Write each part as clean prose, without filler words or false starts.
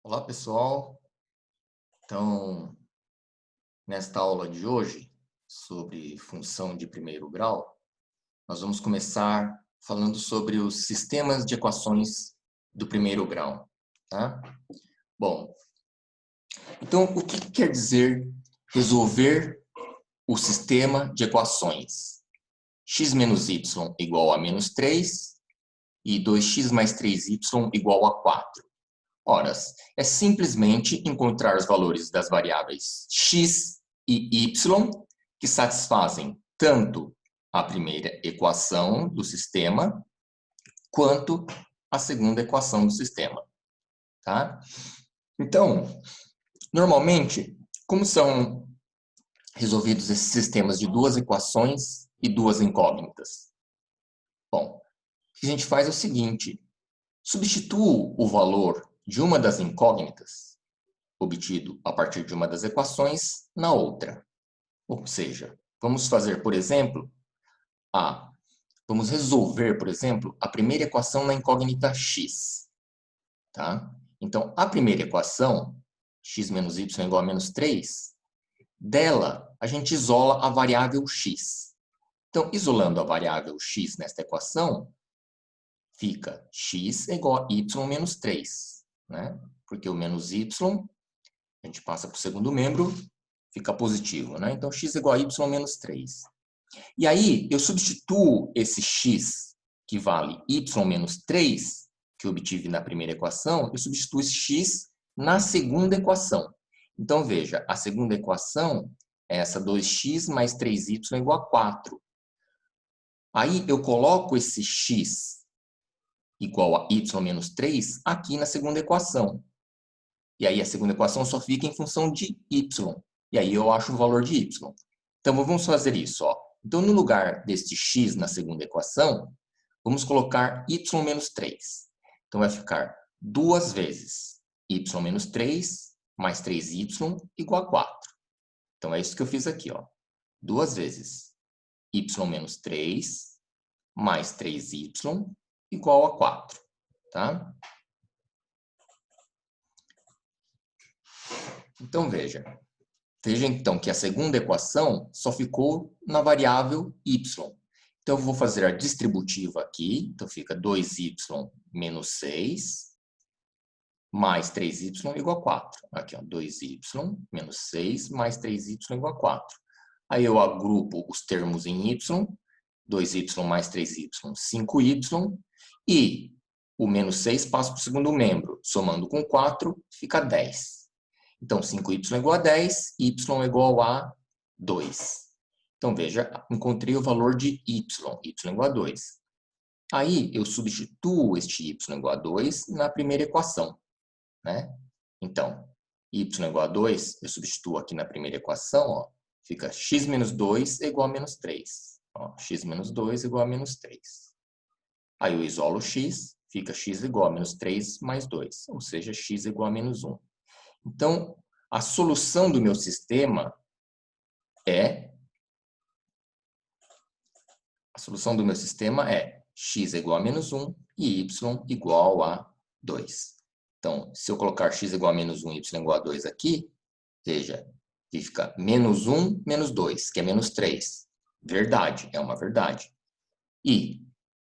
Olá, pessoal. Então, nesta aula de hoje, sobre função de primeiro grau, nós vamos começar falando sobre os sistemas de equações do primeiro grau, tá? Bom, então, o que quer dizer resolver o sistema de equações? X menos y igual a menos 3 e 2x mais 3y igual a 4. Ora, é simplesmente encontrar os valores das variáveis x e y que satisfazem tanto a primeira equação do sistema quanto a segunda equação do sistema, tá? Então, normalmente, como são resolvidos esses sistemas de duas equações e duas incógnitas? Bom, o que a gente faz é o seguinte: substituo o valor de uma das incógnitas obtido a partir de uma das equações na outra. Ou seja, vamos fazer, por exemplo, vamos resolver, por exemplo, a primeira equação na incógnita x. Tá? Então, a primeira equação, x menos y igual a menos 3, dela a gente isola a variável x. Então, isolando a variável x nesta equação, fica x igual a y menos 3. Né? Porque o menos y, a gente passa para o segundo membro, fica positivo. Né? Então, x igual a y menos 3. E aí, eu substituo esse x, que vale y menos 3, que eu obtive na primeira equação, eu substituo esse x na segunda equação. Então, veja, a segunda equação é essa 2x mais 3y igual a 4. Aí, eu coloco esse x igual a y menos 3 aqui na segunda equação. E aí, a segunda equação só fica em função de y. E aí, eu acho o valor de y. Então, vamos fazer isso, ó. Então, no lugar deste x na segunda equação, vamos colocar y menos 3. Então, vai ficar 2 vezes y menos 3 mais 3y igual a 4. Então, é isso que eu fiz aqui, ó. 2 vezes y menos 3 mais 3y igual a 4. Tá? Então, veja. Veja, então, que a segunda equação só ficou na variável y. Então, eu vou fazer a distributiva aqui. Então, fica 2y menos 6 mais 3y igual a 4. Aqui, ó, 2y menos 6 mais 3y igual a 4. Aí, eu agrupo os termos em y. 2y mais 3y, 5y. E o menos 6 passa para o segundo membro. Somando com 4, fica 10. Então, 5y igual a 10, y igual a 2. Então, veja, encontrei o valor de y igual a 2. Aí, eu substituo este y igual a 2 na primeira equação. Né? Então, y igual a 2, eu substituo aqui na primeira equação, ó, fica x menos 2 igual a menos 3. Ó, x menos 2 igual a menos 3. Aí, eu isolo x, fica x igual a menos 3 mais 2, ou seja, x igual a menos 1. Então, a solução do meu sistema é x igual a menos 1 e y igual a 2. Então, se eu colocar x igual a menos 1 e y igual a 2 aqui, veja, que fica menos 1 menos 2, que é menos 3. Verdade, é uma verdade. E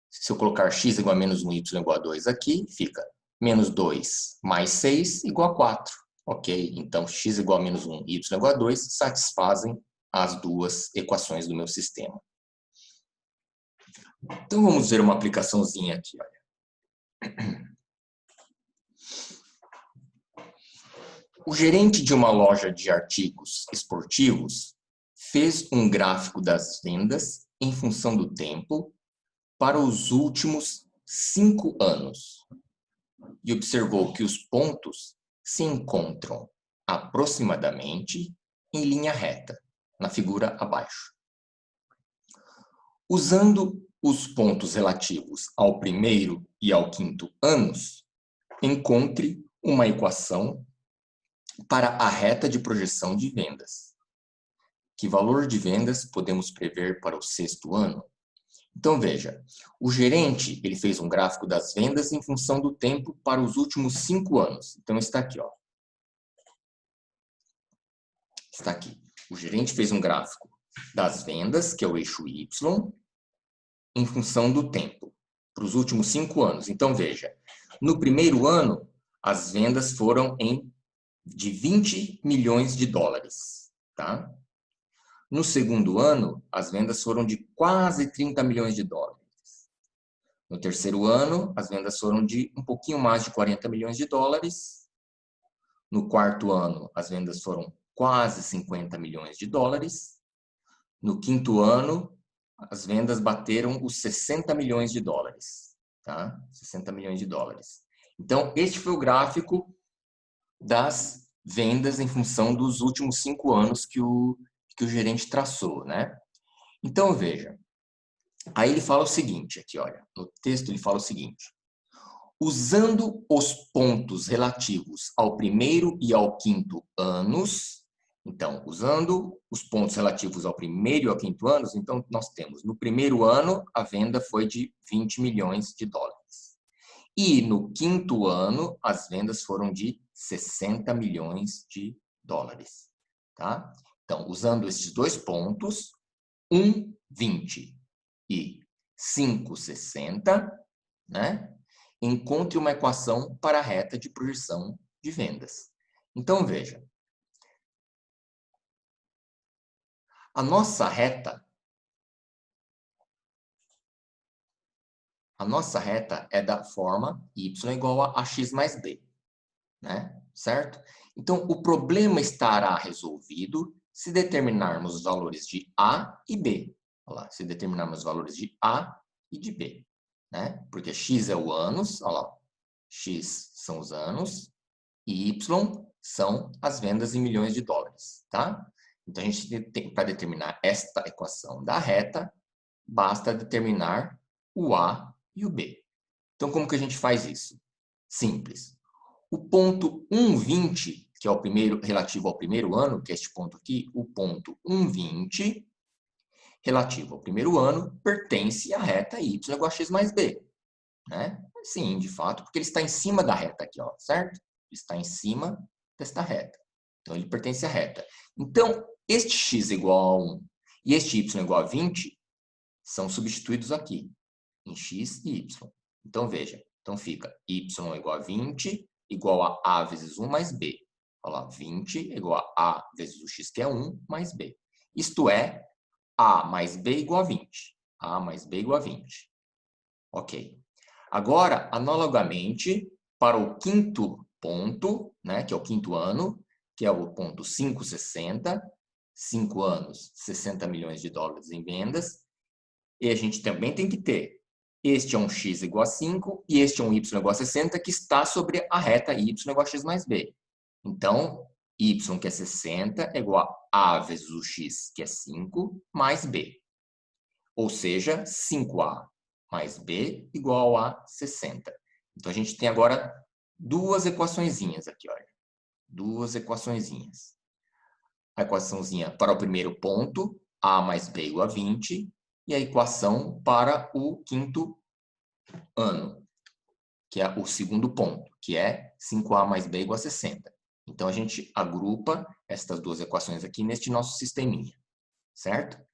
se eu colocar x igual a menos 1 e y igual a 2 aqui, fica menos 2 mais 6 igual a 4. Ok? Então, x igual a menos 1 e y igual a 2 satisfazem as duas equações do meu sistema. Então, vamos ver uma aplicaçãozinha aqui. Olha. O gerente de uma loja de artigos esportivos fez um gráfico das vendas em função do tempo para os últimos 5 anos e observou que os pontos se encontram aproximadamente em linha reta, na figura abaixo. Usando os pontos relativos ao primeiro e ao quinto anos, encontre uma equação para a reta de projeção de vendas. Que valor de vendas podemos prever para o sexto ano? Então, veja, o gerente ele fez um gráfico das vendas em função do tempo para os últimos 5 anos. Então, está aqui, ó. Está aqui. O gerente fez um gráfico das vendas, que é o eixo Y, em função do tempo, para os últimos 5 anos. Então, veja, no primeiro ano, as vendas foram de 20 milhões de dólares, tá? No segundo ano, as vendas foram de quase 30 milhões de dólares. No terceiro ano, as vendas foram de um pouquinho mais de 40 milhões de dólares. No quarto ano, as vendas foram quase 50 milhões de dólares. No quinto ano, as vendas bateram os 60 milhões de dólares, tá? 60 milhões de dólares. Então, este foi o gráfico das vendas em função dos últimos 5 anos que o gerente traçou, né? Então, veja, aí ele fala o seguinte, aqui, olha, no texto ele fala o seguinte: usando os pontos relativos ao primeiro e ao quinto anos, então, usando os pontos relativos ao primeiro e ao quinto anos, então nós temos, no primeiro ano, a venda foi de 20 milhões de dólares. E no quinto ano, as vendas foram de 60 milhões de dólares, tá? Então, usando esses dois pontos, 1,20 e 5,60, né? Encontre uma equação para a reta de projeção de vendas. Então, veja. A nossa reta é da forma y igual a x mais b, né? Certo? Então, o problema estará resolvido se determinarmos os valores de A e B. Olha lá, se determinarmos os valores de A e de B, né? Porque x é o anos, olha lá, x são os anos e y são as vendas em milhões de dólares, tá? Então, a gente tem, para determinar esta equação da reta, basta determinar o A e o B. Então, como que a gente faz isso? Simples. O ponto 1,20, que é o primeiro relativo ao primeiro ano, que é este ponto aqui, o ponto 1,20, relativo ao primeiro ano, pertence à reta y igual a x mais b, né? Sim, de fato, porque ele está em cima da reta aqui, ó, certo? Está em cima desta reta. Então, ele pertence à reta. Então, este x igual a 1 e este y igual a 20 são substituídos aqui, em x e y. Então, veja. Então, fica y igual a 20 igual a vezes 1 mais b. Olha lá, 20 igual a vezes o x, que é 1, mais b. Isto é, a mais b igual a 20. A mais b igual a 20. Ok. Agora, analogamente, para o quinto ponto, né, que é o quinto ano, que é o ponto 5,60, 5 anos, 60 milhões de dólares em vendas, e a gente também tem que ter, este é um x igual a 5 e este é um y igual a 60, que está sobre a reta y igual a x mais b. Então, y, que é 60, é igual a vezes o x, que é 5, mais b. Ou seja, 5a mais b igual a 60. Então, a gente tem agora duas equaçõezinhas aqui, olha. Duas equaçõezinhas. A equaçãozinha para o primeiro ponto, a mais b igual a 20, e a equação para o quinto ano, que é o segundo ponto, que é 5a mais b igual a 60. Então, a gente agrupa estas duas equações aqui neste nosso sisteminha, certo?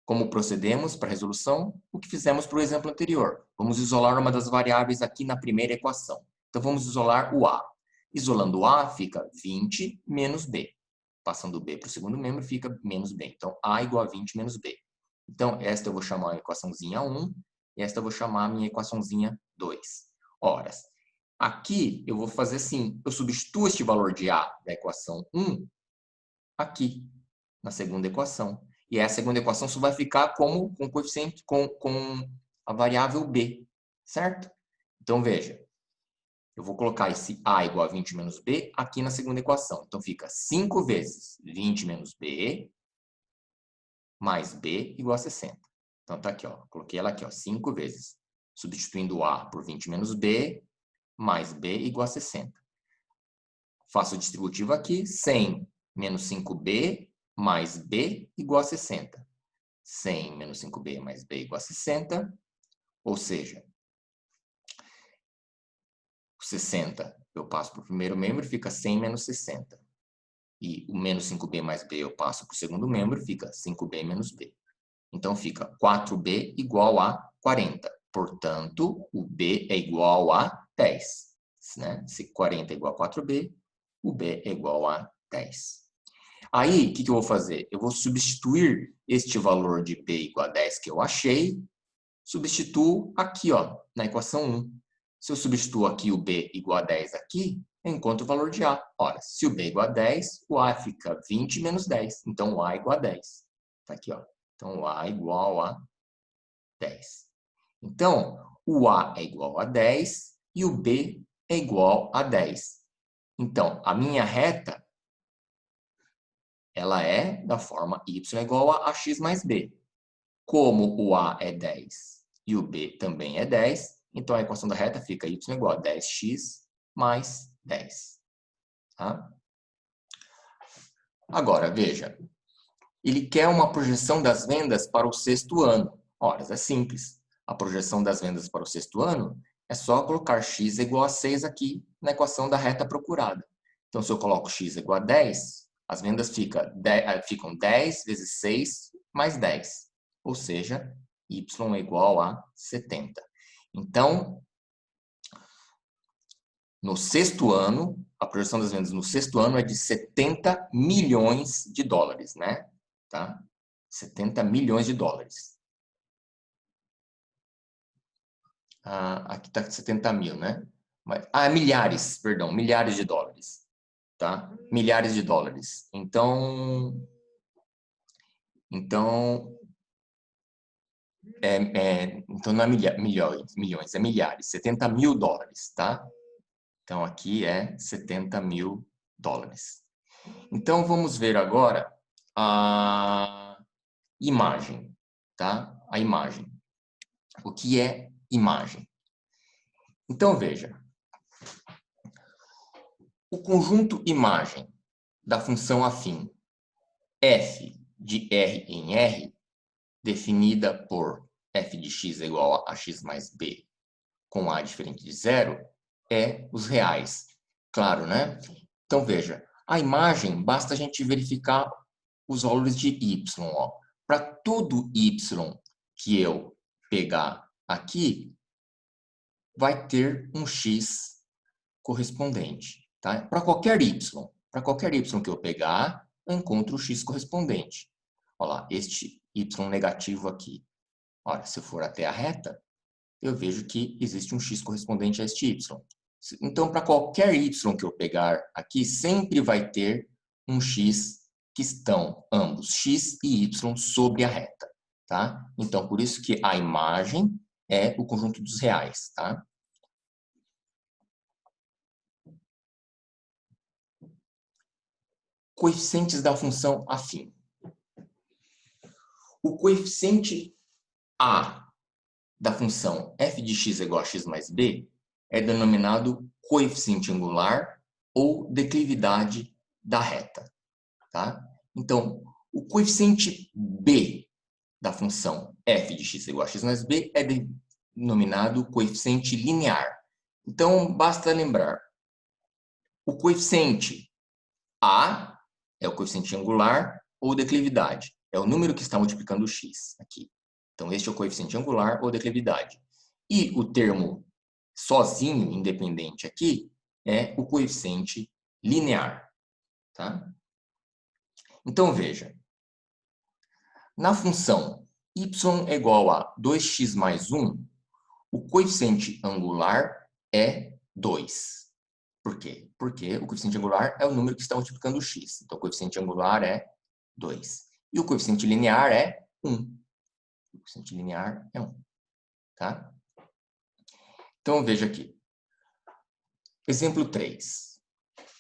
Como procedemos para a resolução? O que fizemos para o exemplo anterior. Vamos isolar uma das variáveis aqui na primeira equação. Então, vamos isolar o a. Isolando o a, fica 20 menos b. Passando o b para o segundo membro, fica menos b. Então, a igual a 20 menos b. Então, esta eu vou chamar a equaçãozinha 1 e esta eu vou chamar a minha equaçãozinha 2. Ora, aqui eu vou fazer assim, eu substituo este valor de a da equação 1 aqui, na segunda equação. E a segunda equação só vai ficar como com coeficiente, com a variável b, certo? Então, veja, eu vou colocar esse a igual a 20 menos b aqui na segunda equação. Então, fica 5 vezes 20 menos b mais b igual a 60. Então, tá aqui, ó. Coloquei ela aqui, ó, 5 vezes. Substituindo o a por 20 menos b, mais b igual a 60. Faço o distributivo aqui, 100 menos 5b mais b igual a 60. 100 menos 5b mais b igual a 60, ou seja, 60 eu passo para o primeiro membro, fica 100 menos 60. E o menos 5b mais b eu passo para o segundo membro, fica 5b menos b. Então, fica 4b igual a 40. Portanto, o b é igual a 10. Né? Se 40 é igual a 4b, o b é igual a 10. Aí, o que eu vou fazer? Eu vou substituir este valor de b igual a 10 que eu achei, substituo aqui, ó, na equação 1. Se eu substituo aqui o b igual a 10 aqui, eu encontro o valor de a. Ora, se o b é igual a 10, o a fica 20 menos 10. Então, o a é igual a 10. Está aqui, ó. Então, o a é igual a 10. Então, o a é igual a 10 e o b é igual a 10. Então, a minha reta, ela é da forma y é igual a ax mais b. Como o a é 10 e o b também é 10, então a equação da reta fica y igual a 10x mais 10. Tá? Agora, veja. Ele quer uma projeção das vendas para o sexto ano. Ora, é simples. A projeção das vendas para o sexto ano é só colocar x igual a 6 aqui na equação da reta procurada. Então, se eu coloco x igual a 10, as vendas ficam 10 vezes 6 mais 10. Ou seja, y é igual a 70. Então, no sexto ano, a projeção das vendas no sexto ano é de 70 milhões de dólares, né? Tá? 70 milhões de dólares. Aqui está 70 mil, né? Milhares, perdão, milhares de dólares. Tá? Milhares de dólares. Então não é milhões, é milhares. 70 mil dólares, tá? Então, aqui é 70 mil dólares. Então, vamos ver agora a imagem, tá? A imagem. O que é imagem? Então, veja. O conjunto imagem da função afim f de R em R, definida por f de x é igual a x mais b com a diferente de zero, é os reais. Claro, né? Então, veja. A imagem, basta a gente verificar os valores de y. Para todo y que eu pegar aqui, vai ter um x correspondente. Tá? Para qualquer y que eu pegar, eu encontro o x correspondente. Olha lá, este y negativo aqui. Olha, se eu for até a reta, eu vejo que existe um x correspondente a este y. Então, para qualquer y que eu pegar aqui, sempre vai ter um x que estão ambos, x e y, sobre a reta. Tá? Então, por isso que a imagem é o conjunto dos reais. Tá? Coeficientes da função afim. O coeficiente a da função f de x é igual a x mais b é denominado coeficiente angular ou declividade da reta. Tá? Então, o coeficiente b da função f de x é igual a x mais b é denominado coeficiente linear. Então, basta lembrar, o coeficiente a é o coeficiente angular ou declividade. É o número que está multiplicando o x aqui. Então, este é o coeficiente angular ou declividade. E o termo sozinho, independente aqui, é o coeficiente linear. Tá? Então, veja. Na função y é igual a 2x mais 1, o coeficiente angular é 2. Por quê? Porque o coeficiente angular é o número que está multiplicando o x. Então, o coeficiente angular é 2. E o coeficiente linear é 1. O coeficiente linear é 1. Tá? Então, veja aqui. Exemplo 3.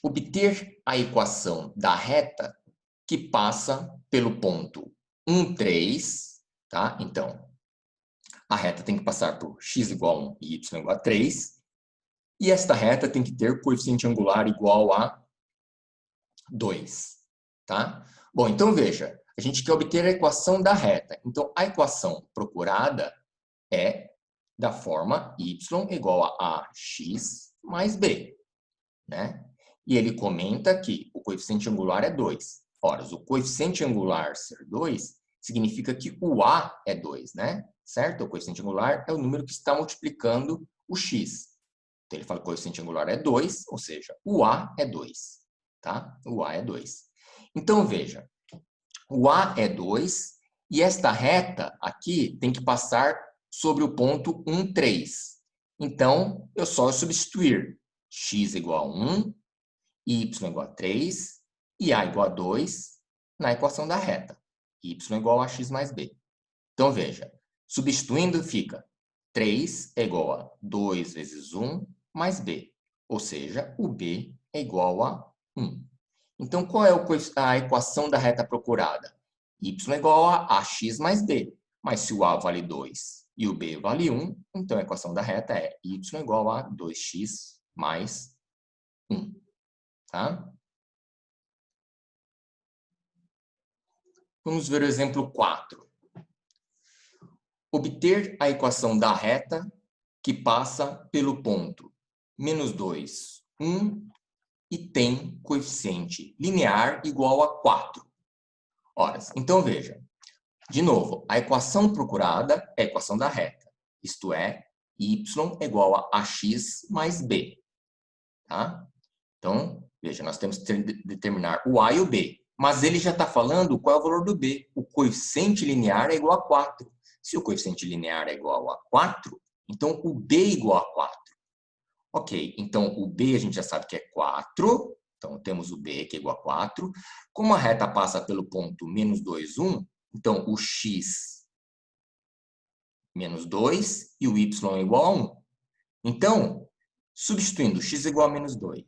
Obter a equação da reta que passa pelo ponto 1, 3. Tá? Então, a reta tem que passar por x igual a 1 e y igual a 3. E esta reta tem que ter coeficiente angular igual a 2. Tá? Bom, então veja. a gente quer obter a equação da reta. Então, a equação procurada é da forma y igual a ax mais b, né? E ele comenta que o coeficiente angular é 2. Ora, o coeficiente angular ser 2 significa que o a é 2, né? Certo? O coeficiente angular é o número que está multiplicando o x. Então, ele fala que o coeficiente angular é 2, ou seja, o a é 2, tá? O a é 2. Então, veja, o a é 2 e esta reta aqui tem que passar sobre o ponto 1, 3. Então, eu só substituir x igual a 1, y igual a 3 e a igual a 2 na equação da reta. Y igual a x mais b. Então, veja, substituindo fica 3 é igual a 2 vezes 1 mais b. Ou seja, o b é igual a 1. Então, qual é a equação da reta procurada? Y é igual a ax mais b. Mas se o a vale 2 e o b vale 1, então a equação da reta é y igual a 2x mais 1. Tá? Vamos ver o exemplo 4. Obter a equação da reta que passa pelo ponto -2, 1 e tem coeficiente linear igual a 4. Ora, então veja, de novo, a equação procurada é a equação da reta, isto é, y igual a ax mais b. Tá? Então, veja, nós temos que determinar o a e o b, mas ele já está falando qual é o valor do b. O coeficiente linear é igual a 4. Se o coeficiente linear é igual a 4, então o b é igual a 4. Ok, então o b a gente já sabe que é 4, então temos o b que é igual a 4. Como a reta passa pelo ponto -2, 1, então o x menos 2 e o y é igual a 1. Então, substituindo x igual a -2,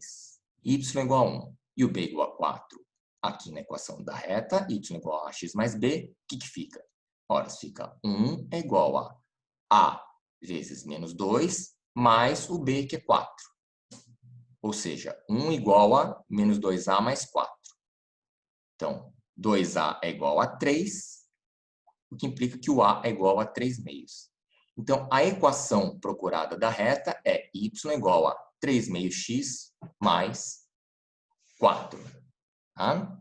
y igual a 1 e o b igual a 4, aqui na equação da reta, y igual a x mais b, o que fica? Ora, fica 1 é igual a vezes -2 mais o b, que é 4. Ou seja, 1 igual a -2a mais 4. Então, 2a é igual a 3, o que implica que o a é igual a 3 meios. Então, a equação procurada da reta é y igual a 3 meios x mais 4. Tá?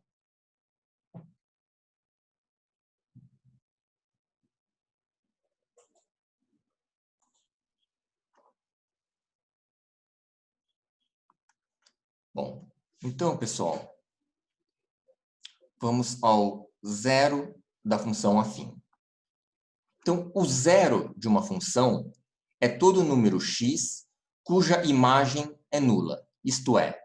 Bom, então, pessoal, vamos ao zero da função afim. Então, o zero de uma função é todo número x cuja imagem é nula. Isto é,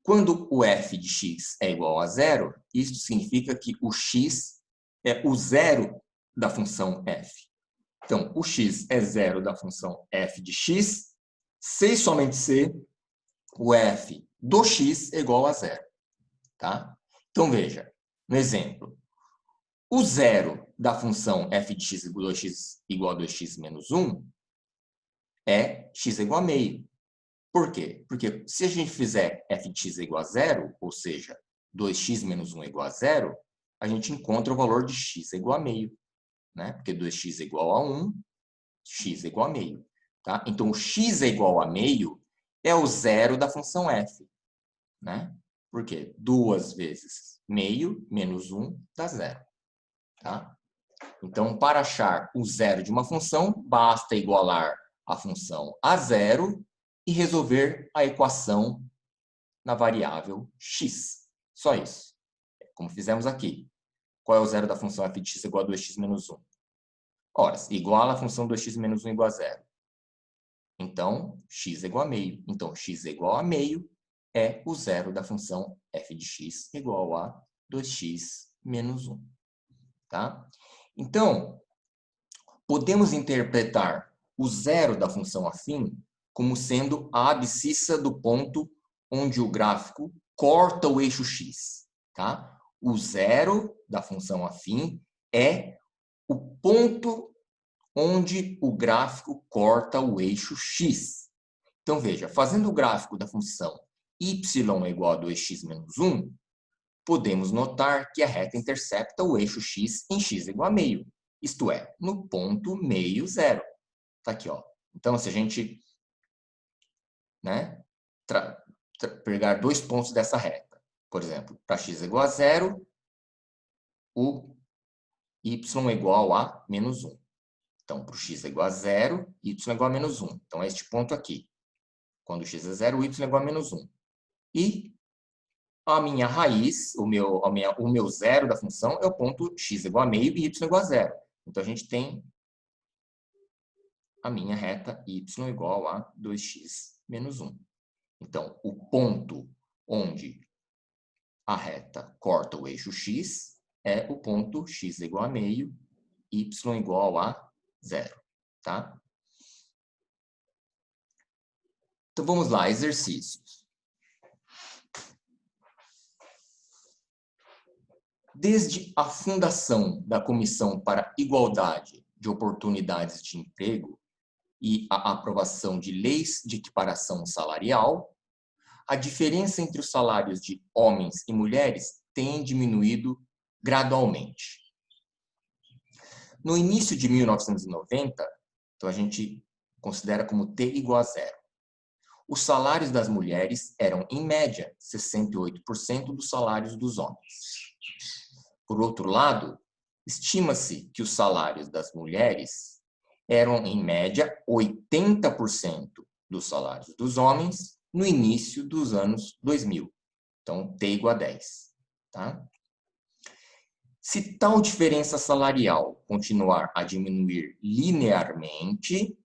quando o f de x é igual a zero, isso significa que o x é o zero da função f. Então, o x é zero da função f de x, se e somente se o f do x é igual a zero. Tá? Então, veja, no exemplo, o zero da função f de x igual a 2x menos 1 é x igual a meio. Por quê? Porque se a gente fizer f de x igual a zero, ou seja, 2x menos 1 igual a zero, a gente encontra o valor de x igual a meio. Né? Porque 2x igual a 1, x igual a meio. Tá? Então, o x é igual a meio é o zero da função f. Né? Por quê? 2 vezes meio menos 1 dá zero. Tá? Então, para achar o zero de uma função, basta igualar a função a zero e resolver a equação na variável x. Só isso. Como fizemos aqui. Qual é o zero da função f de x igual a 2x menos 1? Ora, iguala a função 2x menos 1 igual a zero. Então, x é igual a meio. Então, x é igual a meio é o zero da função f de x igual a 2x menos 1. Tá? Então, podemos interpretar o zero da função afim como sendo a abscissa do ponto onde o gráfico corta o eixo x. Tá? O zero da função afim é o ponto onde o gráfico corta o eixo x. Então, veja, fazendo o gráfico da função y é igual a 2x menos 1, podemos notar que a reta intercepta o eixo x em x igual a meio, isto é, no ponto meio zero. Está aqui, ó. Então, se a gente, né, pegar dois pontos dessa reta, por exemplo, para x igual a zero, o y é igual a menos 1. Então, para o x é igual a zero, y é igual a menos 1. Então, é este ponto aqui. Quando x é zero, o y é igual a menos 1. E a minha raiz, o meu zero da função é o ponto x igual a meio e y igual a zero. Então, a gente tem a minha reta y igual a 2x menos 1. Então, o ponto onde a reta corta o eixo x é o ponto x igual a meio, y igual a zero. Tá? Então, vamos lá, exercícios. Desde a fundação da Comissão para a Igualdade de Oportunidades de Emprego e a aprovação de leis de equiparação salarial, a diferença entre os salários de homens e mulheres tem diminuído gradualmente. No início de 1990, então a gente considera como T igual a zero. Os salários das mulheres eram, em média, 68% dos salários dos homens. Por outro lado, estima-se que os salários das mulheres eram, em média, 80% dos salários dos homens no início dos anos 2000. Então, T igual a 10. Tá? Se tal diferença salarial continuar a diminuir linearmente,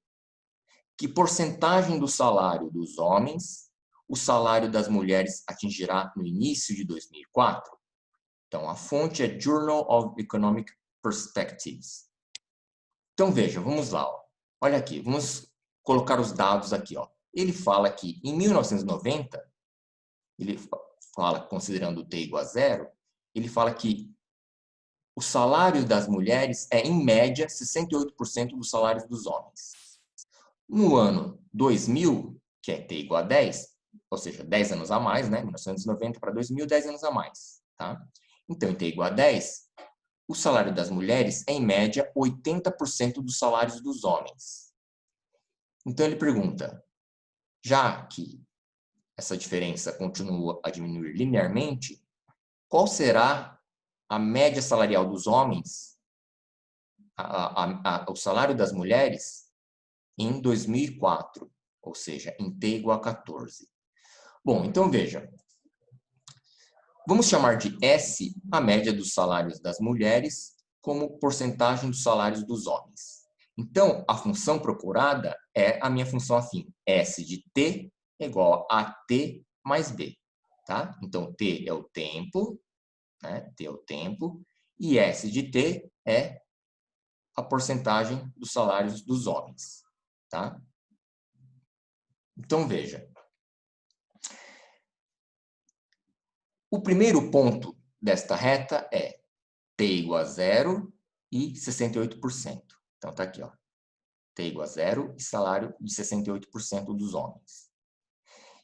que porcentagem do salário dos homens o salário das mulheres atingirá no início de 2004? Então, a fonte é Journal of Economic Perspectives. Então, veja, vamos lá. Ó. Olha aqui, vamos colocar os dados aqui. Ó. Ele fala que em 1990, ele fala, considerando o T igual a zero, ele fala que o salário das mulheres é, em média, 68% dos salários dos homens. No ano 2000, que é T igual a 10, ou seja, 10 anos a mais, né? 1990 para 2000, 10 anos a mais. Tá? Então, em T igual a 10, o salário das mulheres é, em média, 80% dos salários dos homens. Então, ele pergunta, já que essa diferença continua a diminuir linearmente, qual será a média salarial dos homens, o salário das mulheres, em 2004, ou seja, em T igual a 14. Bom, então veja, vamos chamar de S a média dos salários das mulheres como porcentagem dos salários dos homens. Então, a função procurada é a minha função afim, S de T é igual a T mais B. Tá? Então, T é o tempo, né? T é o tempo, e S de T é a porcentagem dos salários dos homens. Tá? Então, veja. O primeiro ponto desta reta é T igual a zero e 68%. Então, está aqui, ó. T igual a zero e salário de 68% dos homens.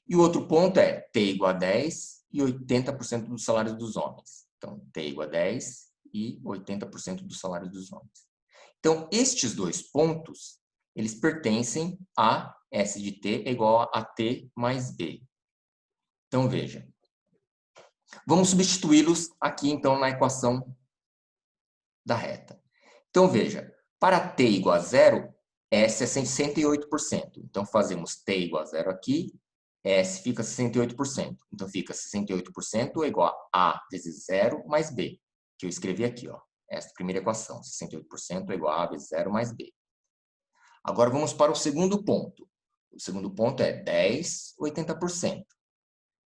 E o outro ponto é T igual a 10 e 80% dos salários dos homens. Então, T igual a 10 e 80% dos salários dos homens. Então, estes dois pontos, eles pertencem a S de T é igual a T mais B. Então, veja. Vamos substituí-los aqui, então, na equação da reta. Então, veja, para T igual a zero, S é 68%. Então, fazemos T igual a zero aqui, S fica 68%. Então, fica 68% igual a vezes zero mais B, que eu escrevi aqui, ó. Essa primeira equação, 68% é igual a vezes zero mais B. Agora, vamos para o segundo ponto. O segundo ponto é 10, 80%.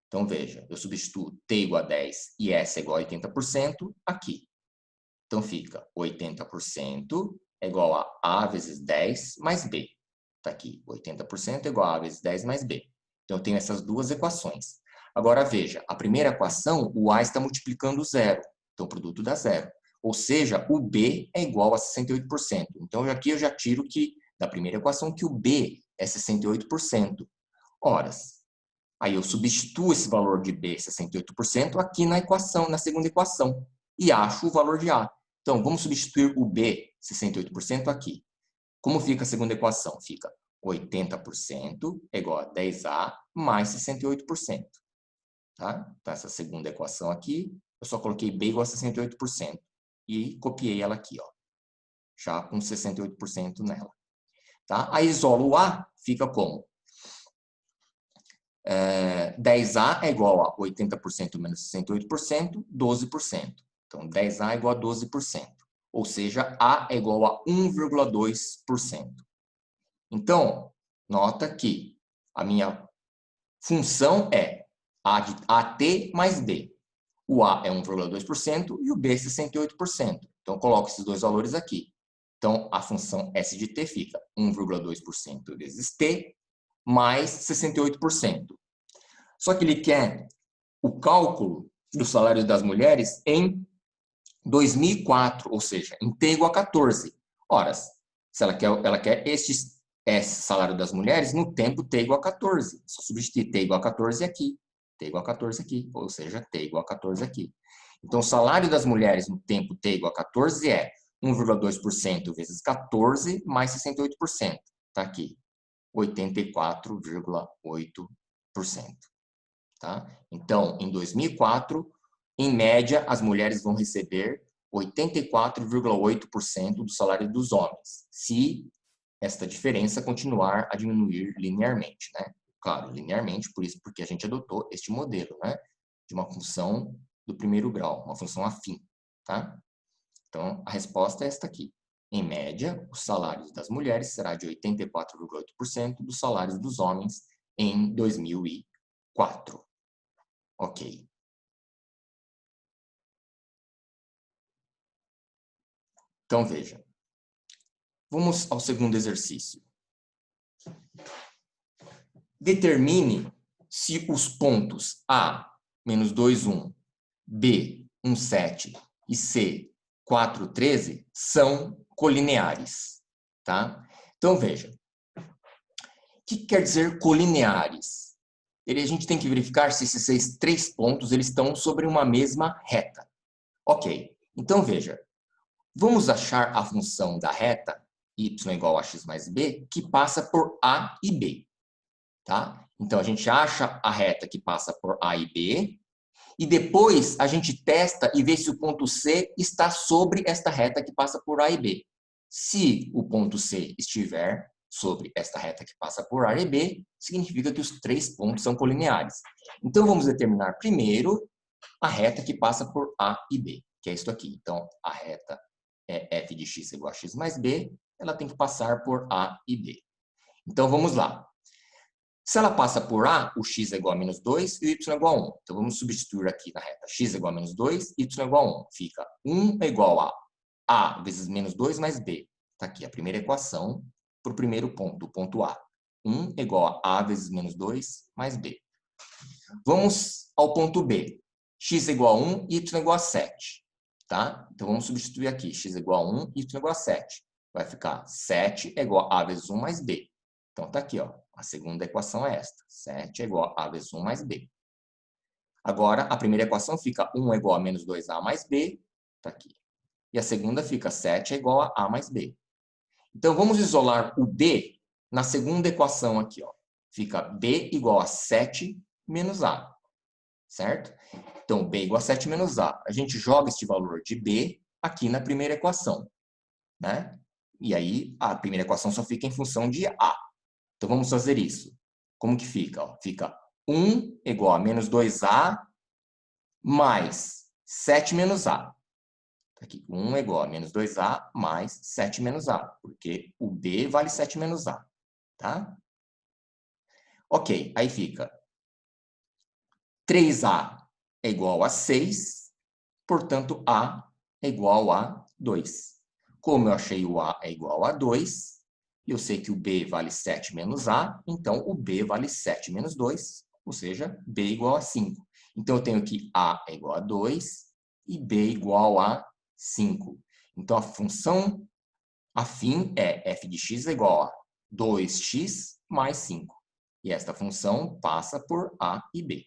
Então, veja, eu substituo T igual a 10 e S é igual a 80% aqui. Então, fica 80% é igual a vezes 10 mais B. Está aqui, 80% é igual a vezes 10 mais B. Então, eu tenho essas duas equações. Agora, veja, a primeira equação, o A está multiplicando o zero. Então, o produto dá zero. Ou seja, o B é igual a 68%. Então, aqui eu já tiro que, da primeira equação que o B é 68%. Ora, Aí eu substituo esse valor de B, 68%, aqui na equação, na segunda equação, e acho o valor de A. Então, vamos substituir o B, 68%, aqui. Como fica a segunda equação? Fica 80% é igual a 10A mais 68%. Tá? Então, essa segunda equação aqui, eu só coloquei B igual a 68% e copiei ela aqui, ó, já com 68% nela. Tá? Aí isolo o A, fica como? 10A é igual a 80% menos 68%, 12%. Então, 10A é igual a 12%. Ou seja, A é igual a 1,2%. Então, nota que a minha função é A de AT mais B. O A é 1,2% e o B é 68%. Então, eu coloco esses dois valores aqui. Então, a função S de T fica 1,2% vezes T mais 68%. Só que ele quer o cálculo do salário das mulheres em 2004, ou seja, em T igual a 14. Ora, se ela quer esse salário das mulheres no tempo T igual a 14. Só substituir T igual a 14 aqui, T igual a 14 aqui, ou seja, T igual a 14 aqui. Então, o salário das mulheres no tempo T igual a 14 é 1,2% vezes 14 mais 68%. Está aqui, 84,8%. Tá? Então, em 2004, em média, as mulheres vão receber 84,8% do salário dos homens, se esta diferença continuar a diminuir linearmente, né? Claro, linearmente, por isso, porque a gente adotou este modelo, né? De uma função do primeiro grau, uma função afim, tá? Então, a resposta é esta aqui. Em média, os salários das mulheres será de 84,8% dos salários dos homens em 2004. Ok. Então, veja. Vamos ao segundo exercício. Determine se os pontos A, menos 2, 1, B, 1, 7 e C, 4, 13 são colineares. Tá? Então, veja. O que quer dizer colineares? A gente tem que verificar se esses três pontos eles estão sobre uma mesma reta. Ok. Então, veja. Vamos achar a função da reta y igual a x mais b, que passa por A e B. Tá? Então, a gente acha a reta que passa por A e B, e depois a gente testa e vê se o ponto C está sobre esta reta que passa por A e B. Se o ponto C estiver sobre esta reta que passa por A e B, significa que os três pontos são colineares. Então, vamos determinar primeiro a reta que passa por A e B, que é isso aqui. Então, a reta é f de x igual a x mais b, ela tem que passar por A e B. Então, vamos lá. Se ela passa por A, o x é igual a menos 2 e o y é igual a 1. Então, vamos substituir aqui na reta x é igual a menos 2 e y é igual a 1. Fica 1 é igual a vezes menos 2 mais b. Está aqui a primeira equação para o primeiro ponto, o ponto A. 1 é igual a vezes menos 2 mais b. Vamos ao ponto B. X é igual a 1 e y é igual a 7. Tá? Então, vamos substituir aqui. X é igual a 1 e y é igual a 7. Vai ficar 7 é igual a vezes 1 mais b. Então, tá aqui, ó. A segunda equação é esta. 7 é igual a vezes 1 mais b. Agora, a primeira equação fica 1 é igual a menos 2a mais b. Tá aqui. E a segunda fica 7 é igual a mais b. Então, vamos isolar o b na segunda equação aqui, ó. Fica b igual a 7 menos a. Certo? Então, b igual a 7 menos a. A gente joga este valor de b aqui na primeira equação. Né? E aí, a primeira equação só fica em função de a. Então, vamos fazer isso. Como que fica? Ó, fica 1 igual a menos 2a mais 7 menos a. Aqui, 1 é igual a menos 2a mais 7 menos a. Porque o b vale 7 menos a. Tá? Ok, aí fica 3a é igual a 6, portanto, a é igual a 2. Como eu achei o a é igual a 2, e eu sei que o b vale 7 menos a, então o b vale 7 menos 2, ou seja, b igual a 5. Então, eu tenho que a é igual a 2 e b igual a 5. Então, a função afim é f de x é igual a 2x mais 5. E esta função passa por A e B.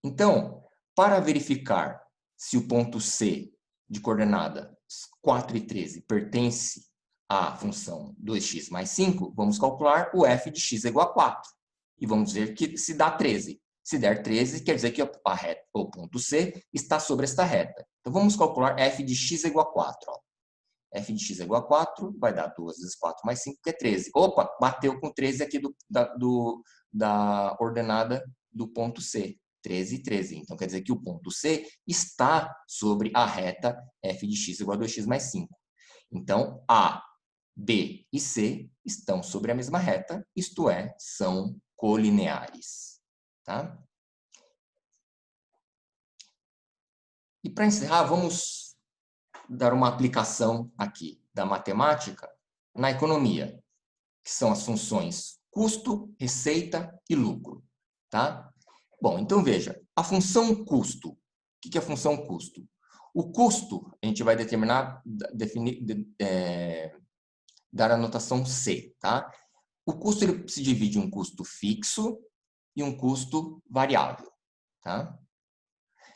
Então, para verificar se o ponto C de coordenada 4 e 13 pertence à função 2x mais 5, vamos calcular o f de x igual a 4. E vamos ver que se dá 13. Se der 13, quer dizer que o ponto C está sobre esta reta. Então, vamos calcular f de x igual a 4. Ó. F de x igual a 4 vai dar 2 vezes 4 mais 5, que é 13. Opa, bateu com 13 aqui da ordenada do ponto C. 13 e 13. Então, quer dizer que o ponto C está sobre a reta f de x igual a 2x mais 5. Então, A, B e C estão sobre a mesma reta, isto é, são colineares. Tá? E para encerrar, vamos dar uma aplicação aqui da matemática na economia, que são as funções custo, receita e lucro. Tá? Bom, então veja, a função custo. O que é a função custo? O custo, a gente vai dar a notação C, tá? O custo ele se divide em um custo fixo e um custo variável, tá?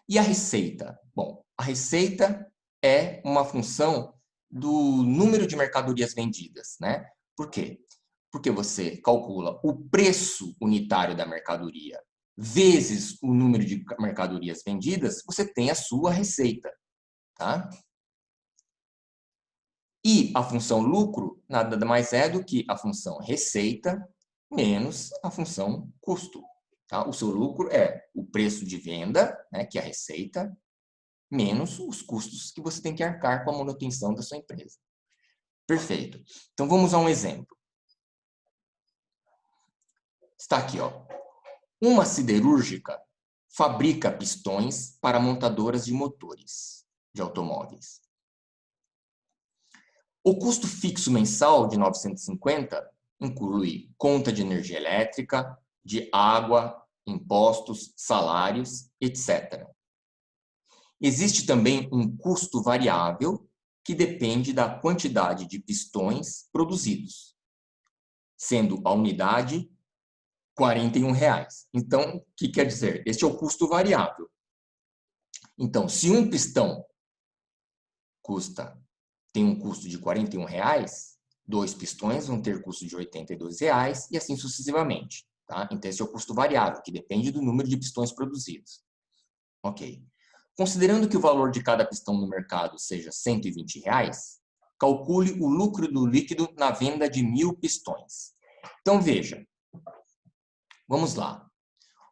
E a receita? Bom, a receita é uma função do número de mercadorias vendidas, né? Por quê? Porque você calcula o preço unitário da mercadoria vezes o número de mercadorias vendidas, você tem a sua receita, tá? E a função lucro nada mais é do que a função receita menos a função custo. Tá? O seu lucro é o preço de venda, né, que é a receita, menos os custos que você tem que arcar com a manutenção da sua empresa. Perfeito. Então, vamos a um exemplo. Está aqui, ó. Uma siderúrgica fabrica pistões para montadoras de motores de automóveis. O custo fixo mensal de 950 inclui conta de energia elétrica, de água, impostos, salários, etc. Existe também um custo variável que depende da quantidade de pistões produzidos, sendo a unidade R$ 41. Então, o que quer dizer? Este é o custo variável. Então, se um pistão tem um custo de R$ 41, 2 pistões vão ter custo de R$ 82 e assim sucessivamente. Tá? Então, esse é o custo variável, que depende do número de pistões produzidos. Ok. Considerando que o valor de cada pistão no mercado seja R$ 120, calcule o lucro do líquido na venda de 1.000 pistões. Então, veja. Vamos lá.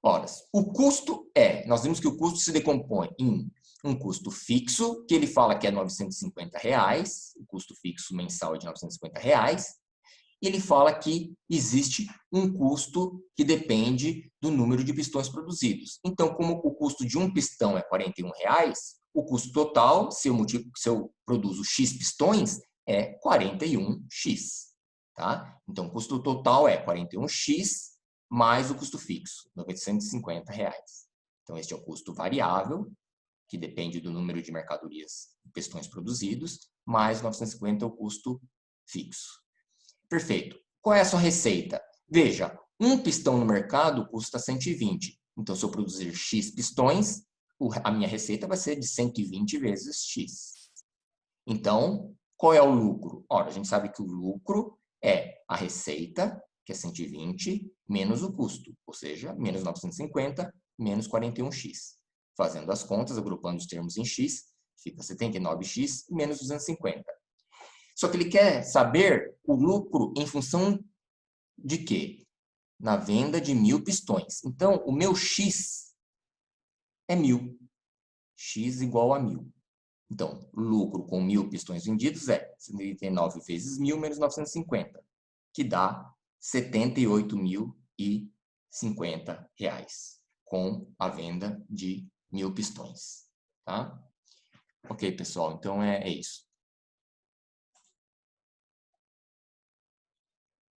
Ora, o custo nós vimos que o custo se decompõe em um custo fixo, que ele fala que é R$ 950, o custo fixo mensal é de R$ 950, e ele fala que existe um custo que depende do número de pistões produzidos. Então, como o custo de um pistão é R$ 41, o custo total, se eu produzo X pistões, é 41x. Tá? Então, o custo total é 41x mais o custo fixo, R$ 950. Então, este é o custo variável, que depende do número de mercadorias e pistões produzidos, mais 950 é o custo fixo. Perfeito. Qual é a sua receita? Veja, um pistão no mercado custa 120. Então, se eu produzir X pistões, a minha receita vai ser de 120 vezes X. Então, qual é o lucro? Ora, a gente sabe que o lucro é a receita, que é 120, menos o custo, ou seja, menos 950, menos 41x. Fazendo as contas, agrupando os termos em x, fica 79x menos 250. Só que ele quer saber o lucro em função de quê? Na venda de 1.000 pistões. Então, o meu x é 1.000. X igual a 1.000. Então, lucro com 1.000 pistões vendidos é 139 vezes 1.000 menos 950, que dá R$ 78.050 com a venda de 1.000 pistões. Tá? Ok, pessoal, então é isso.